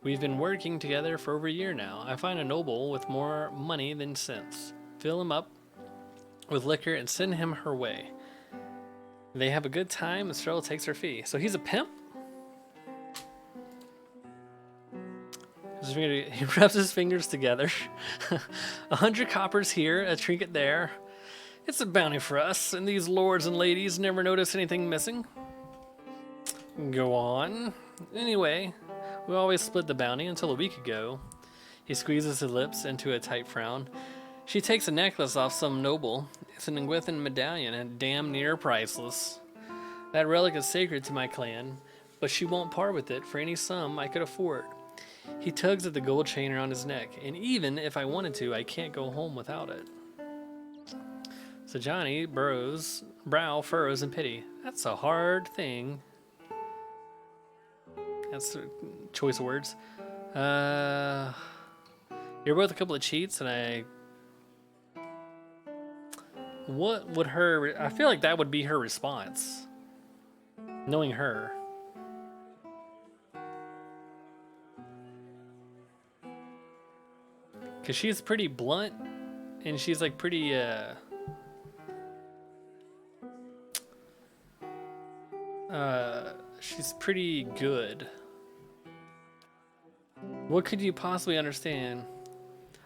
We've been working together for over a year now. I find a noble with more money than sense. Fill him up with liquor and send him her way. They have a good time and Sarah takes her fee. So he's a pimp? He rubs his fingers together. 100 coppers here, a trinket there. It's a bounty for us, and these lords and ladies never notice anything missing. Go on. Anyway, we always split the bounty until a week ago. He squeezes his lips into a tight frown. She takes a necklace off some noble. It's an Ingwithan medallion and damn near priceless. That relic is sacred to my clan, but she won't part with it for any sum I could afford. He tugs at the gold chain around his neck, and even if I wanted to, I can't go home without it. So Johnny brow furrows in pity. That's a hard thing. That's a choice of words. You're both a couple of cheats, and what would I feel like that would be her response. Knowing her. Because she's pretty blunt, and she's like pretty, she's pretty good. What could you possibly understand?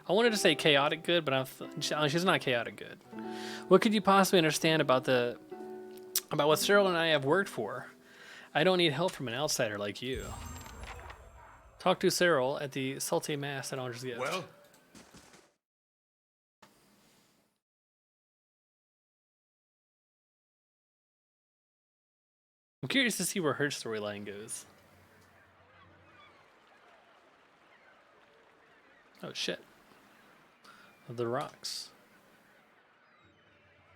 I wanted to say chaotic good, but she's not chaotic good. What could you possibly understand about what Cyril and I have worked for? I don't need help from an outsider like you. Talk to Cyril at the Salty Mast at Andra's Gift. well, I'm curious to see where her storyline goes. Oh shit. The rocks.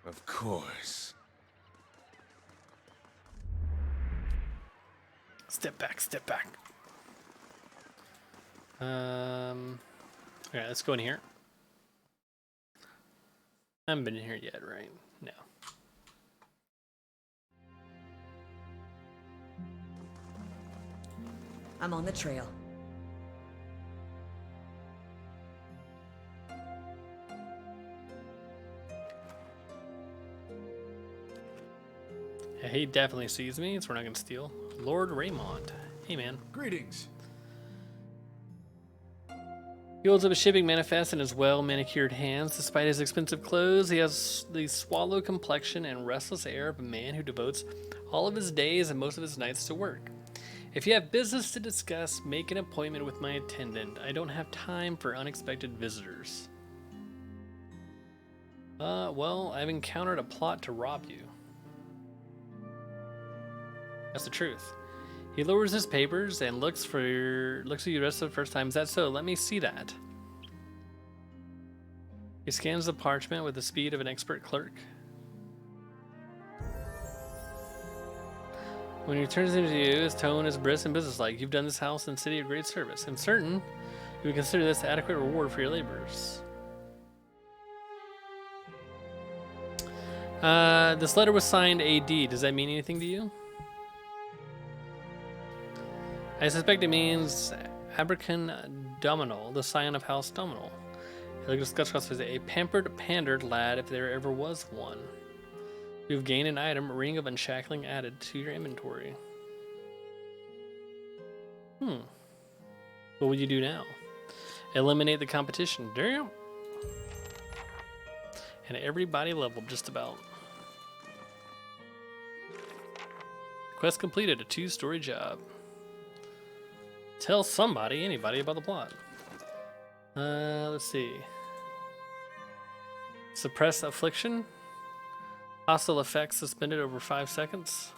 of course. Step back, step back. Okay, let's go in here. I haven't been in here yet, right? No. I'm on the trail. Yeah, he definitely sees me, so we're not gonna steal. Lord Raymond. Hey, man. Greetings. He holds up a shipping manifest in his well-manicured hands. Despite his expensive clothes, he has the swallow complexion and restless air of a man who devotes all of his days and most of his nights to work. If you have business to discuss, make an appointment with my attendant. I don't have time for unexpected visitors. Well, I've encountered a plot to rob you. That's the truth. He lowers his papers and looks at you the rest of the first time. Is that so? Let me see that. He scans the parchment with the speed of an expert clerk. When he turns into you, his tone is brisk and businesslike. You've done this house and city a great service. I'm certain you would consider this adequate reward for your labors. This letter was signed AD. Does that mean anything to you? I suspect it means Abracan Dominal, the scion of House Dominal. Discuss is a pampered, pandered lad if there ever was one. You've gained an item, Ring of Unshackling, added to your inventory. What would you do now? Eliminate the competition. Damn. And everybody leveled just about. Quest completed, a 2-story job. Tell somebody, anybody about the plot. Let's see. Suppress affliction. Hostile effects suspended over 5 seconds.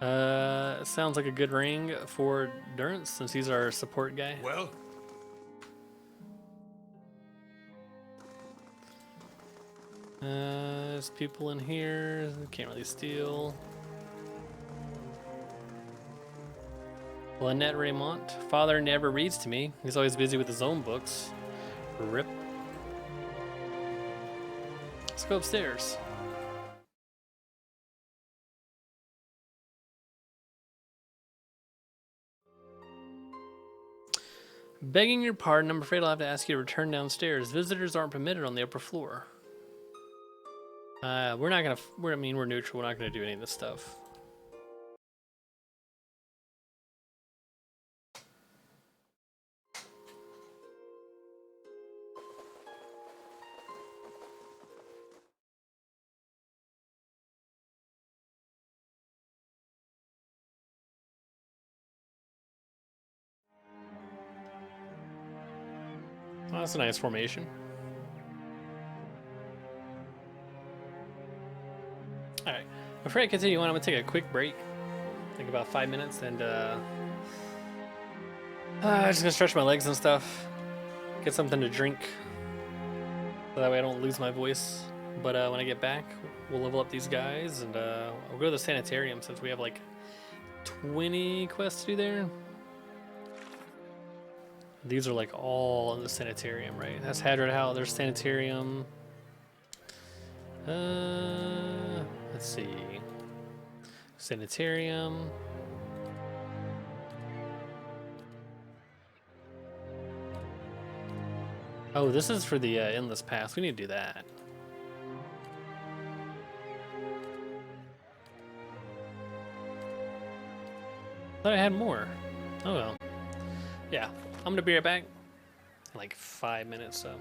Sounds like a good ring for Durance since he's our support guy. Well, There's people in here. Can't really steal. Lynette Raymond. Father never reads to me. He's always busy with his own books. Rip. Let's go upstairs. Begging your pardon, I'm afraid I'll have to ask you to return downstairs. Visitors aren't permitted on the upper floor. We're not gonna. We're neutral. We're not gonna do any of this stuff. Oh, that's a nice formation. Alright, before I continue on, I'm going to take a quick break. Like about 5 minutes, and I'm just going to stretch my legs and stuff. Get something to drink. So that way I don't lose my voice. But when I get back, we'll level up these guys, and we'll go to the sanitarium since we have like 20 quests to do there. These are like all in the sanitarium, right? That's Hadron House. There's sanitarium. Let's see. Sanitarium. Oh, this is for the endless pass. We need to do that. Thought I had more. Oh well. Yeah. I'm gonna be right back in like 5 minutes, so.